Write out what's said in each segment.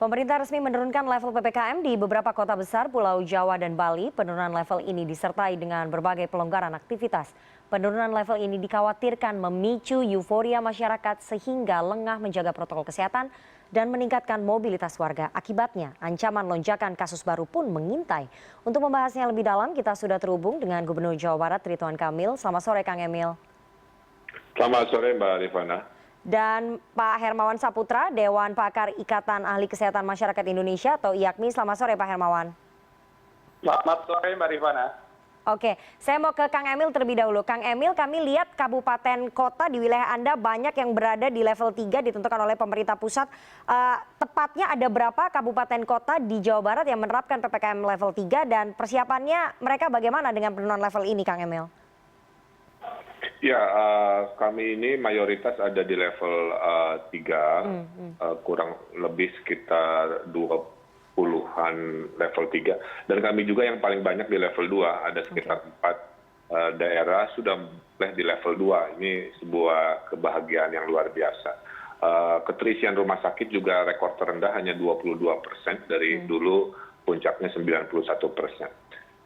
Pemerintah resmi menurunkan level PPKM di beberapa kota besar Pulau Jawa dan Bali. Penurunan level ini disertai dengan berbagai pelonggaran aktivitas. Penurunan level ini dikhawatirkan memicu euforia masyarakat sehingga lengah menjaga protokol kesehatan dan meningkatkan mobilitas warga. Akibatnya, ancaman lonjakan kasus baru pun mengintai. Untuk membahasnya lebih dalam, kita sudah terhubung dengan Gubernur Jawa Barat Ridwan Kamil. Selamat sore, Kang Emil. Selamat sore, Mbak Rifana. Dan Pak Hermawan Saputra, Dewan Pakar Ikatan Ahli Kesehatan Masyarakat Indonesia atau IAKMI. Selamat sore Pak Hermawan. Selamat sore Mbak Rifana. Oke, saya mau ke Kang Emil terlebih dahulu. Kang Emil, kami lihat kabupaten kota di wilayah Anda banyak yang berada di level 3 ditentukan oleh pemerintah pusat. Tepatnya ada berapa kabupaten kota di Jawa Barat yang menerapkan PPKM level 3 dan persiapannya mereka bagaimana dengan penurunan level ini, Kang Emil? Ya, kami ini mayoritas ada di level 3, kurang lebih sekitar 20-an level 3. Dan kami juga yang paling banyak di level 2, ada sekitar 4 daerah sudah boleh di level 2. Ini sebuah kebahagiaan yang luar biasa. Keterisian rumah sakit juga rekor terendah hanya 22% dari dulu puncaknya 91%.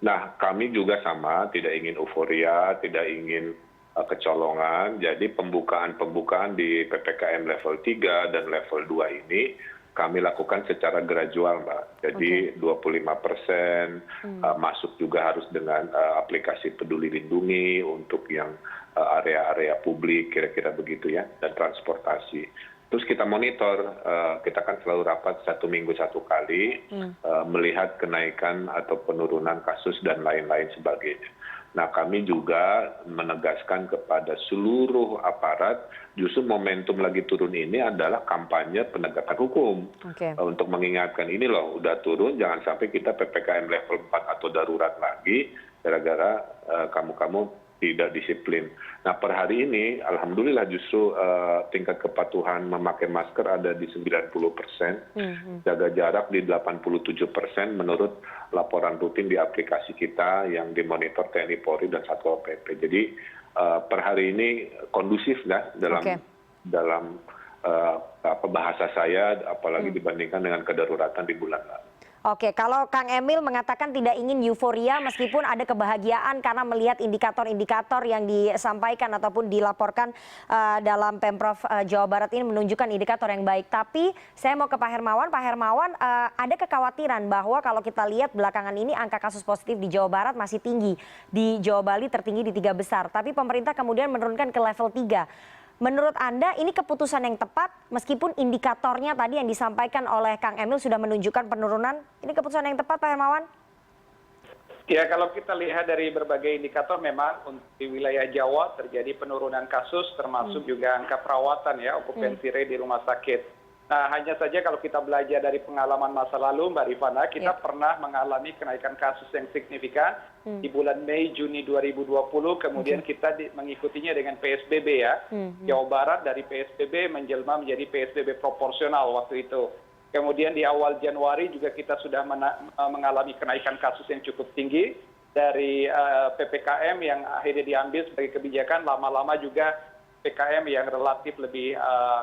Nah, kami juga sama, tidak ingin euforia, tidak ingin kecolongan. Jadi pembukaan di PPKM level 3 dan level 2 ini kami lakukan secara gradual, Mbak. Jadi 25% masuk juga harus dengan aplikasi Peduli Lindungi untuk yang area-area publik, kira-kira begitu ya, dan transportasi. Terus kita monitor, kita kan selalu rapat 1 minggu 1 kali, melihat kenaikan atau penurunan kasus dan lain-lain sebagainya. Nah, kami juga menegaskan kepada seluruh aparat, justru momentum lagi turun ini adalah kampanye penegakan hukum. Untuk mengingatkan ini loh, udah turun, jangan sampai kita PPKM level 4 atau darurat lagi, gara-gara kamu-kamu tidak disiplin. Nah, per hari ini, alhamdulillah justru tingkat kepatuhan memakai masker ada di 90%, jaga jarak di 87% menurut laporan rutin di aplikasi kita yang dimonitor TNI Polri dan Satpol PP. Jadi per hari ini kondusif ya dalam bahasa saya, apalagi dibandingkan dengan kedaruratan di bulan lalu. Oke, kalau Kang Emil mengatakan tidak ingin euforia meskipun ada kebahagiaan karena melihat indikator-indikator yang disampaikan ataupun dilaporkan dalam Pemprov Jawa Barat ini menunjukkan indikator yang baik. Tapi saya mau ke Pak Hermawan. Pak Hermawan, ada kekhawatiran bahwa kalau kita lihat belakangan ini angka kasus positif di Jawa Barat masih tinggi. Di Jawa Bali tertinggi di 3 besar. Tapi pemerintah kemudian menurunkan ke level 3. Menurut Anda ini keputusan yang tepat meskipun indikatornya tadi yang disampaikan oleh Kang Emil sudah menunjukkan penurunan, ini keputusan yang tepat Pak Hermawan? Ya, kalau kita lihat dari berbagai indikator memang untuk di wilayah Jawa terjadi penurunan kasus termasuk juga angka perawatan ya, okupansi rate di rumah sakit. Nah, hanya saja kalau kita belajar dari pengalaman masa lalu Mbak Rifana, kita pernah mengalami kenaikan kasus yang signifikan di bulan Mei Juni 2020, kemudian kita mengikutinya dengan PSBB ya. Jawa Barat dari PSBB menjelma menjadi PSBB proporsional waktu itu. Kemudian di awal Januari juga kita sudah mengalami kenaikan kasus yang cukup tinggi dari PPKM yang akhirnya diambil sebagai kebijakan, lama-lama juga PPKM yang relatif lebih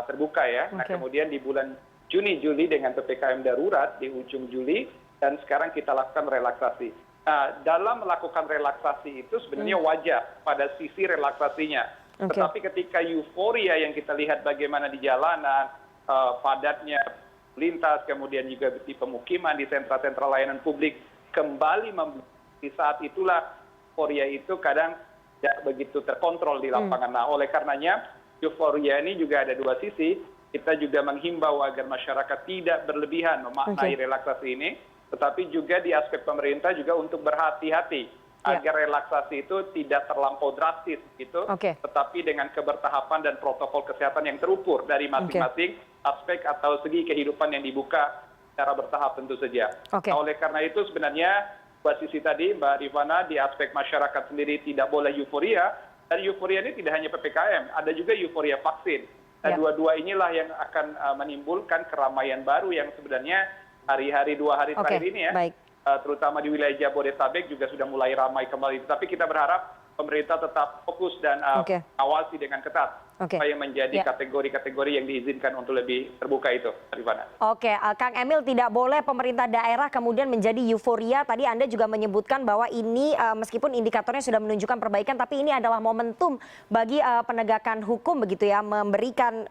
terbuka ya. Nah, kemudian di bulan Juni, Juli dengan PPKM darurat di ujung Juli, dan sekarang kita lakukan relaksasi. Nah, dalam melakukan relaksasi itu sebenarnya wajar pada sisi relaksasinya. Tetapi ketika euforia yang kita lihat bagaimana di jalanan, padatnya lintas, kemudian juga di pemukiman, di sentra-sentra layanan publik, kembali di saat itulah euforia itu kadang tidak begitu terkontrol di lapangan. Nah, oleh karenanya euforia ini juga ada dua sisi. Kita juga menghimbau agar masyarakat tidak berlebihan memaknai relaksasi ini, tetapi juga di aspek pemerintah juga untuk berhati-hati agar relaksasi itu tidak terlampau drastis gitu, tetapi dengan kebertahapan dan protokol kesehatan yang terukur dari masing-masing aspek atau segi kehidupan yang dibuka secara bertahap tentu saja. Nah, oleh karena itu sebenarnya dua sisi tadi Mbak Rifana, di aspek masyarakat sendiri tidak boleh euforia, dan euforia ini tidak hanya PPKM, ada juga euforia vaksin. Nah, dua-dua inilah yang akan menimbulkan keramaian baru yang sebenarnya hari-hari 2 hari terakhir ini ya, terutama di wilayah Jabodetabek juga sudah mulai ramai kembali. Tapi kita berharap pemerintah tetap fokus dan awasi dengan ketat supaya menjadi kategori-kategori yang diizinkan untuk lebih terbuka itu, Rifana. Oke, Kang Emil, tidak boleh pemerintah daerah kemudian menjadi euforia. Tadi Anda juga menyebutkan bahwa ini meskipun indikatornya sudah menunjukkan perbaikan, tapi ini adalah momentum bagi penegakan hukum begitu ya, memberikan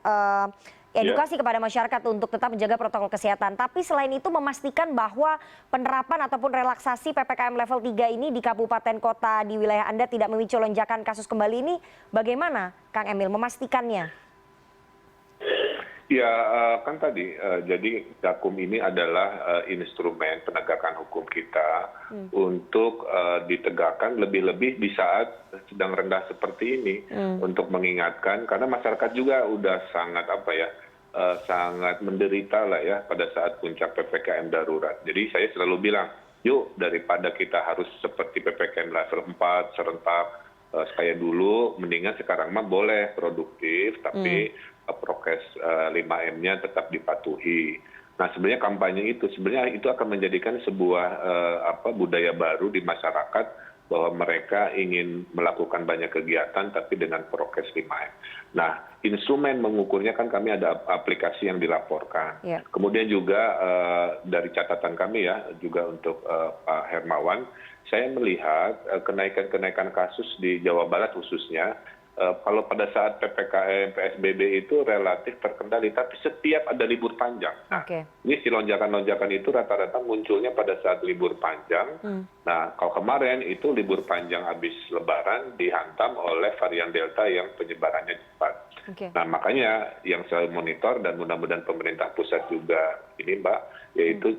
edukasi kepada masyarakat untuk tetap menjaga protokol kesehatan. Tapi selain itu memastikan bahwa penerapan ataupun relaksasi PPKM level 3 ini di kabupaten kota di wilayah Anda tidak memicu lonjakan kasus kembali ini, bagaimana Kang Emil memastikannya? Ya, kan tadi, jadi Gakum ini adalah instrumen penegakan hukum kita untuk ditegakkan lebih-lebih di saat sedang rendah seperti ini, untuk mengingatkan, karena masyarakat juga udah sangat sangat menderita lah ya pada saat puncak PPKM darurat. Jadi saya selalu bilang, yuk daripada kita harus seperti PPKM level 4 serentak kayak dulu, mendingan sekarang mah boleh produktif, tapi prokes 5M-nya tetap dipatuhi. Nah, sebenarnya kampanye itu sebenarnya itu akan menjadikan sebuah budaya baru di masyarakat bahwa mereka ingin melakukan banyak kegiatan tapi dengan prokes 5M. Nah, instrumen mengukurnya kan kami ada aplikasi yang dilaporkan. Kemudian juga dari catatan kami ya, juga untuk Pak Hermawan, saya melihat kenaikan kasus di Jawa Barat khususnya, kalau pada saat PPKM, PSBB itu relatif terkendali, tapi setiap ada libur panjang. Nah, ini si lonjakan-lonjakan itu rata-rata munculnya pada saat libur panjang. Nah, kalau kemarin itu libur panjang habis Lebaran dihantam oleh varian Delta yang penyebarannya cepat. Nah, makanya yang saya monitor dan mudah-mudahan pemerintah pusat juga ini Mbak, yaitu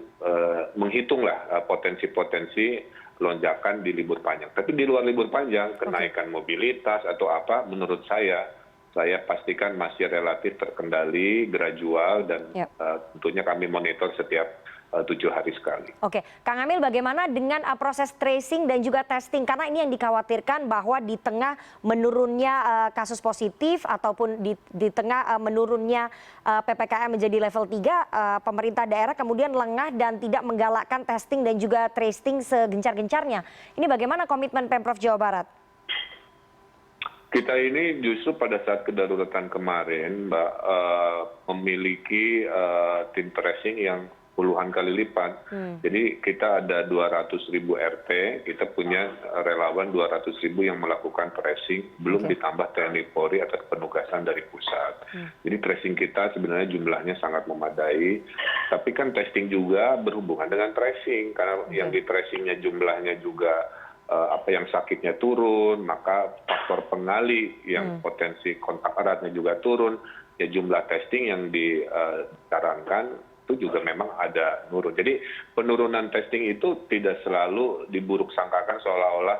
menghitunglah potensi-potensi lonjakan di libur panjang. Tapi di luar libur panjang, kenaikan mobilitas atau apa, menurut saya pastikan masih relatif terkendali, gradual, dan tentunya kami monitor setiap 7 hari sekali. Oke, Kang Emil, bagaimana dengan proses tracing dan juga testing? Karena ini yang dikhawatirkan bahwa di tengah menurunnya kasus positif ataupun di tengah menurunnya PPKM menjadi level 3, pemerintah daerah kemudian lengah dan tidak menggalakkan testing dan juga tracing segencar-gencarnya. Ini bagaimana komitmen Pemprov Jawa Barat? Kita ini justru pada saat kedaruratan kemarin, Mbak, memiliki tim tracing yang puluhan kali lipat. Jadi kita ada 200.000 RT, kita punya relawan 200.000 yang melakukan tracing, belum ditambah TNI Polri atas penugasan dari pusat. Jadi tracing kita sebenarnya jumlahnya sangat memadai, tapi kan testing juga berhubungan dengan tracing, karena yang di tracingnya jumlahnya juga yang sakitnya turun, maka faktor pengali yang potensi kontak eratnya juga turun, ya jumlah testing yang disarankan itu juga memang ada nurun. Jadi penurunan testing itu tidak selalu diburuk sangkakan seolah-olah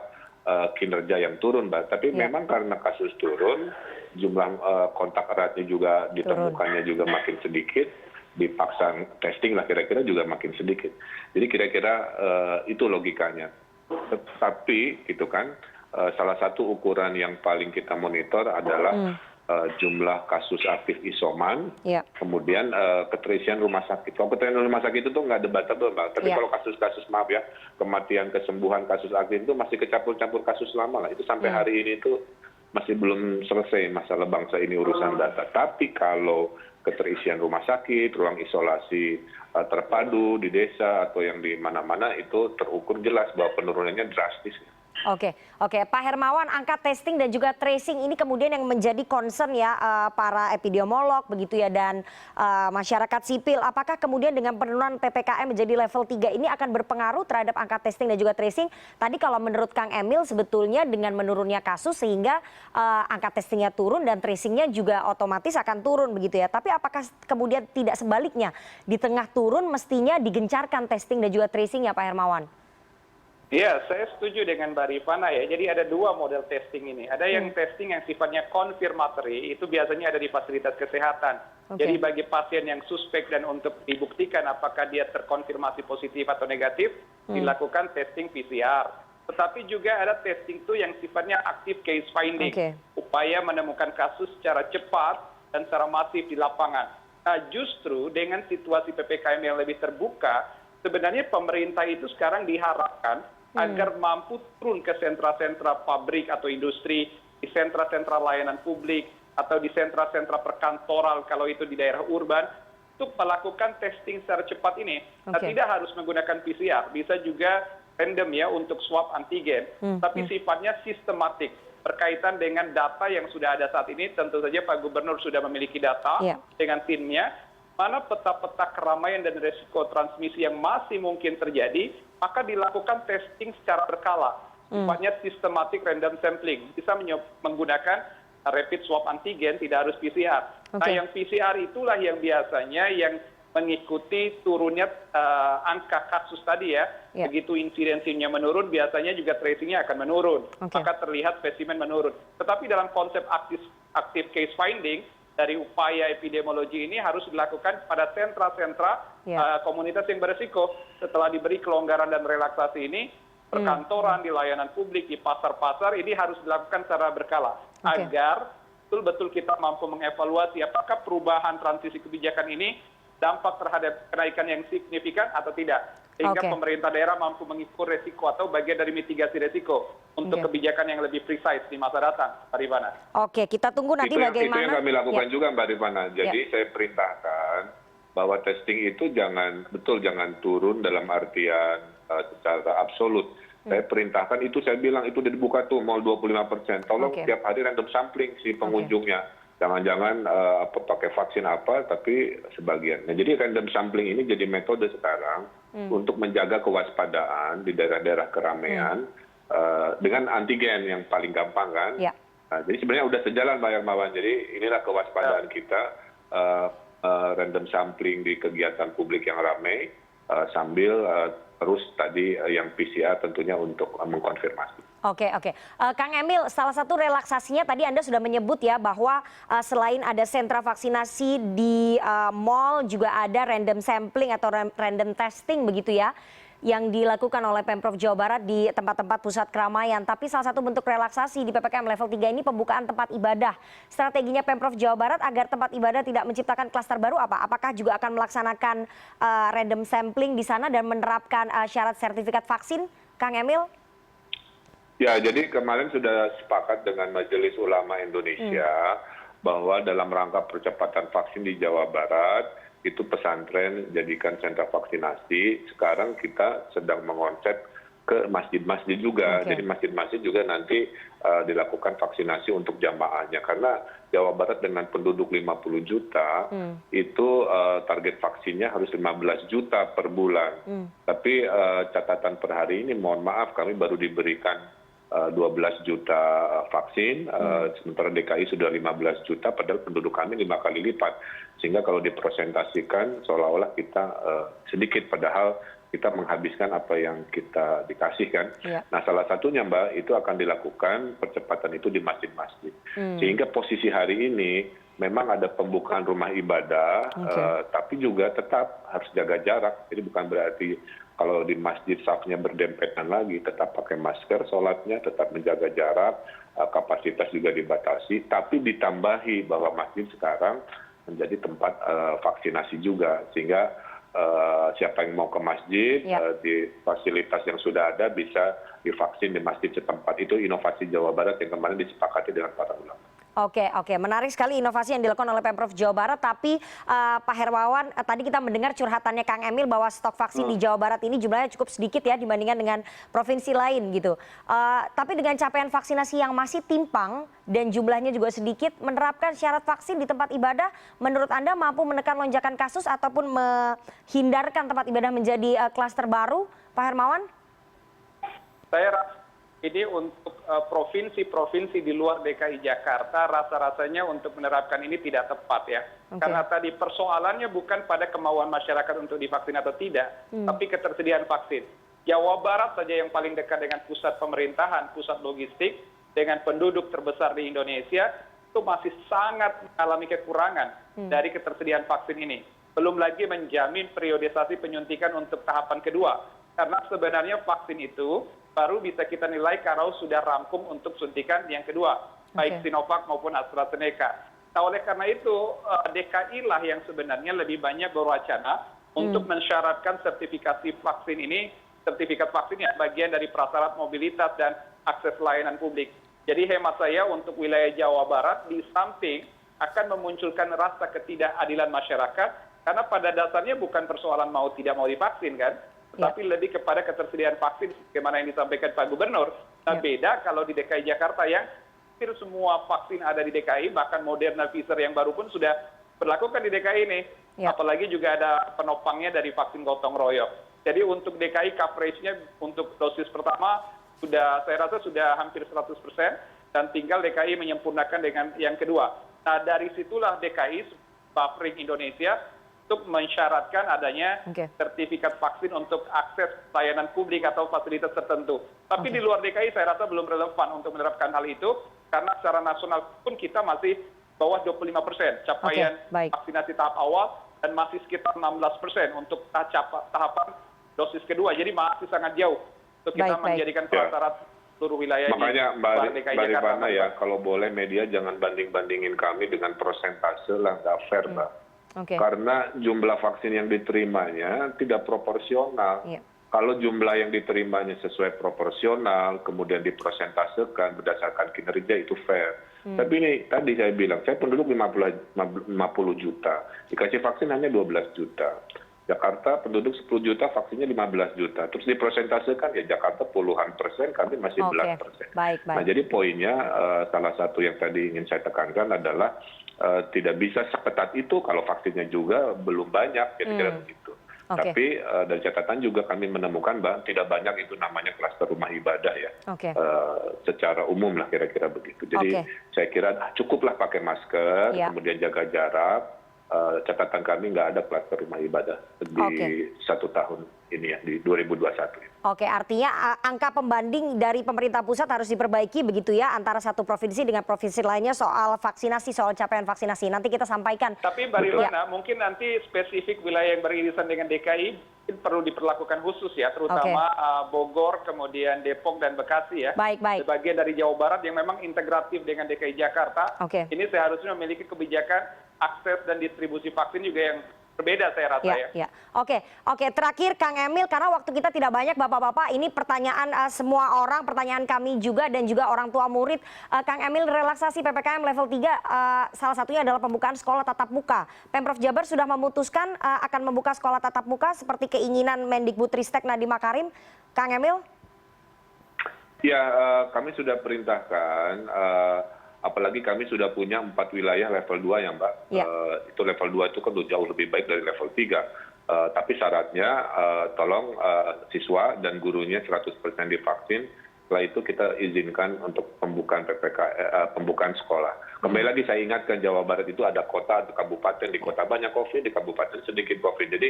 kinerja yang turun, Mbak. Tapi memang karena kasus turun, jumlah kontak eratnya juga ditemukannya juga makin sedikit, dipaksa testing lah kira-kira juga makin sedikit. Jadi kira-kira itu logikanya. Tapi gitu kan, salah satu ukuran yang paling kita monitor adalah jumlah kasus aktif isoman, kemudian keterisian rumah sakit. Kalau keterisian rumah sakit itu nggak debatable, Mbak. Tapi kalau kasus-kasus, maaf ya, kematian, kesembuhan kasus aktif itu masih kecampur-campur kasus lama lah. Itu sampai hari ini itu masih belum selesai masalah bangsa ini urusan data. Tapi kalau keterisian rumah sakit, ruang isolasi terpadu di desa atau yang di mana-mana itu terukur jelas bahwa penurunannya drastis. Oke, Pak Hermawan, angka testing dan juga tracing ini kemudian yang menjadi concern ya para epidemiolog begitu ya dan masyarakat sipil. Apakah kemudian dengan penurunan PPKM menjadi level 3 ini akan berpengaruh terhadap angka testing dan juga tracing? Tadi kalau menurut Kang Emil sebetulnya dengan menurunnya kasus sehingga angka testingnya turun dan tracingnya juga otomatis akan turun begitu ya. Tapi apakah kemudian tidak sebaliknya di tengah turun mestinya digencarkan testing dan juga tracing ya Pak Hermawan? Ya, saya setuju dengan Mbak Rifana ya. Jadi ada dua model testing ini. Ada yang testing yang sifatnya confirmatory, itu biasanya ada di fasilitas kesehatan. Jadi bagi pasien yang suspek dan untuk dibuktikan apakah dia terkonfirmasi positif atau negatif, dilakukan testing PCR. Tetapi juga ada testing itu yang sifatnya active case finding. Upaya menemukan kasus secara cepat dan secara masif di lapangan. Nah, justru dengan situasi PPKM yang lebih terbuka, sebenarnya pemerintah itu sekarang diharapkan agar mampu turun ke sentra-sentra pabrik atau industri, di sentra-sentra layanan publik, atau di sentra-sentra perkantoran kalau itu di daerah urban, untuk melakukan testing secara cepat ini. Nah, tidak harus menggunakan PCR, bisa juga random ya untuk swab antigen, tapi sifatnya sistematik berkaitan dengan data yang sudah ada saat ini. Tentu saja Pak Gubernur sudah memiliki data dengan timnya, mana peta-peta keramaian dan resiko transmisi yang masih mungkin terjadi, maka dilakukan testing secara berkala, sifatnya sistematik random sampling, bisa menggunakan rapid swab antigen, tidak harus PCR. Nah, yang PCR itulah yang biasanya yang mengikuti turunnya angka kasus tadi ya. Begitu insidensinya menurun, biasanya juga tracingnya akan menurun. Maka terlihat spesimen menurun. Tetapi dalam konsep active case finding, dari upaya epidemiologi ini harus dilakukan pada sentra-sentra komunitas yang beresiko. Setelah diberi kelonggaran dan relaksasi ini, perkantoran, di layanan publik, di pasar-pasar, ini harus dilakukan secara berkala. Agar betul-betul kita mampu mengevaluasi apakah perubahan transisi kebijakan ini dampak terhadap kenaikan yang signifikan atau tidak. Sehingga pemerintah daerah mampu mengukur resiko atau bagian dari mitigasi resiko untuk kebijakan yang lebih precise di masa datang, Mbak Rifana. Oke, kita tunggu nanti bagaimana. Itu yang kami lakukan juga, Mbak Rifana. Jadi saya perintahkan bahwa testing itu jangan turun dalam artian secara absolut. Saya perintahkan itu, saya bilang itu udah dibuka tuh mal 25%. Tolong tiap hari random sampling si pengunjungnya. Jangan-jangan pakai vaksin apa, tapi sebagian. Nah, jadi random sampling ini jadi metode sekarang untuk menjaga kewaspadaan di daerah-daerah keramaian dengan antigen yang paling gampang kan. Nah, jadi sebenarnya udah sejalan Mbak Hermawan. Jadi inilah kewaspadaan kita, random sampling di kegiatan publik yang ramai, sambil terus tadi yang PCR tentunya untuk mengkonfirmasi. Oke. Kang Emil, salah satu relaksasinya tadi Anda sudah menyebut ya bahwa selain ada sentra vaksinasi di mall, juga ada random sampling atau random testing begitu ya, yang dilakukan oleh Pemprov Jawa Barat di tempat-tempat pusat keramaian. Tapi salah satu bentuk relaksasi di PPKM level 3 ini pembukaan tempat ibadah. Strateginya Pemprov Jawa Barat agar tempat ibadah tidak menciptakan klaster baru apa? Apakah juga akan melaksanakan random sampling di sana dan menerapkan syarat sertifikat vaksin, Kang Emil? Ya, jadi kemarin sudah sepakat dengan Majelis Ulama Indonesia bahwa dalam rangka percepatan vaksin di Jawa Barat, itu pesantren jadikan sentra vaksinasi. Sekarang kita sedang mengonsep ke masjid-masjid juga. Jadi masjid-masjid juga nanti dilakukan vaksinasi untuk jamaahnya. Karena Jawa Barat dengan penduduk 50 juta, itu target vaksinnya harus 15 juta per bulan. Tapi catatan per hari ini, mohon maaf, kami baru diberikan 12 juta vaksin, sementara DKI sudah 15 juta, padahal penduduk kami 5 kali lipat. Sehingga kalau dipresentasikan seolah-olah kita sedikit, padahal kita menghabiskan apa yang kita dikasihkan. Nah, salah satunya Mbak, itu akan dilakukan percepatan itu di masjid-masjid. Sehingga posisi hari ini memang ada pembukaan rumah ibadah, tapi juga tetap harus jaga jarak. Jadi bukan berarti kalau di masjid safnya berdempetan lagi, tetap pakai masker sholatnya, tetap menjaga jarak, kapasitas juga dibatasi, tapi ditambahi bahwa masjid sekarang menjadi tempat vaksinasi juga, sehingga siapa yang mau ke masjid, di fasilitas yang sudah ada bisa divaksin di masjid setempat. Itu inovasi Jawa Barat yang kemarin disepakati dengan para ulama. Oke, menarik sekali inovasi yang dilakukan oleh Pemprov Jawa Barat. Tapi Pak Hermawan, tadi kita mendengar curhatannya Kang Emil bahwa stok vaksin di Jawa Barat ini jumlahnya cukup sedikit ya dibandingkan dengan provinsi lain gitu. Tapi dengan capaian vaksinasi yang masih timpang dan jumlahnya juga sedikit, menerapkan syarat vaksin di tempat ibadah, menurut Anda mampu menekan lonjakan kasus ataupun menghindarkan tempat ibadah menjadi klaster baru, Pak Hermawan? Saya rasa ini untuk provinsi-provinsi di luar DKI Jakarta, rasa-rasanya untuk menerapkan ini tidak tepat ya. Karena tadi persoalannya bukan pada kemauan masyarakat untuk divaksin atau tidak, tapi ketersediaan vaksin. Jawa Barat saja yang paling dekat dengan pusat pemerintahan, pusat logistik, dengan penduduk terbesar di Indonesia, itu masih sangat mengalami kekurangan dari ketersediaan vaksin ini. Belum lagi menjamin periodisasi penyuntikan untuk tahapan kedua. Karena sebenarnya vaksin itu baru bisa kita nilai kalau sudah rampung untuk suntikan yang kedua, baik Sinovac maupun AstraZeneca. Nah, oleh karena itu DKI lah yang sebenarnya lebih banyak berwacana untuk mensyaratkan sertifikasi vaksin ini, sertifikat vaksin yang bagian dari prasyarat mobilitas dan akses layanan publik. Jadi hemat saya untuk wilayah Jawa Barat di samping akan memunculkan rasa ketidakadilan masyarakat, karena pada dasarnya bukan persoalan mau tidak mau divaksin kan, tapi lebih kepada ketersediaan vaksin bagaimana yang disampaikan Pak Gubernur. Nah beda kalau di DKI Jakarta yang hampir semua vaksin ada di DKI, bahkan Moderna Pfizer yang baru pun sudah berlakukan di DKI ini. Apalagi juga ada penopangnya dari vaksin gotong royong. Jadi untuk DKI coverage-nya untuk dosis pertama saya rasa sudah hampir 100%, dan tinggal DKI menyempurnakan dengan yang kedua. Nah dari situlah DKI buffering Indonesia untuk mensyaratkan adanya sertifikat vaksin untuk akses layanan publik atau fasilitas tertentu. Tapi di luar DKI saya rasa belum relevan untuk menerapkan hal itu, karena secara nasional pun kita masih bawah 25% capaian vaksinasi tahap awal, dan masih sekitar 16% untuk tahapan dosis kedua. Jadi masih sangat jauh untuk kita menjadikan prasyarat seluruh wilayah. Makanya Mbak Rifana ya, kalau boleh media jangan banding-bandingin kami dengan persentase lah, nggak fair Mbak. Karena jumlah vaksin yang diterimanya tidak proporsional. Kalau jumlah yang diterimanya sesuai proporsional, kemudian dipresentasekan berdasarkan kinerja, itu fair. Tapi ini tadi saya bilang, saya penduduk 50 juta, dikasih vaksin hanya 12 juta. Jakarta penduduk 10 juta, vaksinnya 15 juta. Terus dipresentasekan ya Jakarta puluhan persen, kami masih belas persen. Nah jadi poinnya salah satu yang tadi ingin saya tekankan adalah tidak bisa seketat itu kalau vaksinnya juga belum banyak, kira-kira begitu. Tapi dari catatan juga kami menemukan tidak banyak itu namanya klaster rumah ibadah ya, secara umum lah kira-kira begitu. Jadi saya kira cukuplah pakai masker, kemudian jaga jarak. Catatan kami nggak ada klaster rumah ibadah di 1 tahun ini ya, di 2021. Oke, artinya angka pembanding dari pemerintah pusat harus diperbaiki begitu ya, antara satu provinsi dengan provinsi lainnya soal vaksinasi, soal capaian vaksinasi. Nanti kita sampaikan. Tapi Mbak Rifana, mungkin nanti spesifik wilayah yang beririsan dengan DKI perlu diperlakukan khusus ya, terutama Bogor, kemudian Depok dan Bekasi ya. Sebagian dari Jawa Barat yang memang integratif dengan DKI Jakarta. Ini seharusnya memiliki kebijakan akses dan distribusi vaksin juga yang berbeda saya rasa ya. Oke, terakhir Kang Emil, karena waktu kita tidak banyak Bapak-Bapak, ini pertanyaan semua orang, pertanyaan kami juga dan juga orang tua murid. Kang Emil, relaksasi PPKM level 3 salah satunya adalah pembukaan sekolah tatap muka. Pemprov Jabar sudah memutuskan akan membuka sekolah tatap muka seperti keinginan Mendikbudristek Nadiem Makarim. Kang Emil? Ya, kami sudah perintahkan, apalagi kami sudah punya 4 wilayah level 2 ya Mbak. Itu level 2 itu kan jauh lebih baik dari level 3. Tapi syaratnya tolong siswa dan gurunya 100% divaksin. Setelah itu kita izinkan untuk pembukaan pembukaan sekolah. Kembali lagi saya ingatkan, Jawa Barat itu ada kota, ada kabupaten, di kota banyak COVID, di kabupaten sedikit COVID. Jadi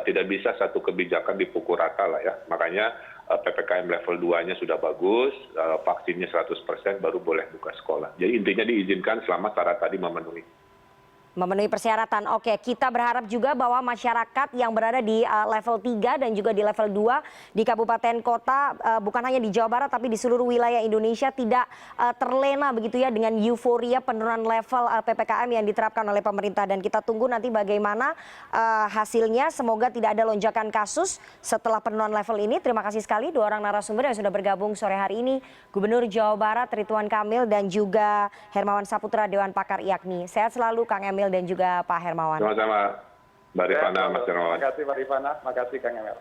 tidak bisa satu kebijakan dipukul rata lah ya. Makanya PPKM level 2-nya sudah bagus, vaksinnya 100% baru boleh buka sekolah. Jadi intinya diizinkan selama syarat tadi memenuhi. Memenuhi persyaratan. Oke, kita berharap juga bahwa masyarakat yang berada di level 3 dan juga di level 2 di kabupaten kota, bukan hanya di Jawa Barat tapi di seluruh wilayah Indonesia tidak terlena begitu ya dengan euforia penurunan level PPKM yang diterapkan oleh pemerintah. Dan kita tunggu nanti bagaimana hasilnya. Semoga tidak ada lonjakan kasus setelah penurunan level ini. Terima kasih sekali 2 orang narasumber yang sudah bergabung sore hari ini. Gubernur Jawa Barat Ridwan Kamil dan juga Hermawan Saputra, Dewan Pakar IAKMI. Sehat selalu Kang Emil dan juga Pak Hermawan. Sama-sama Mbak Rifana, Mas Hermawan. Terima kasih Mbak Rifana, terima kasih Kang Emil.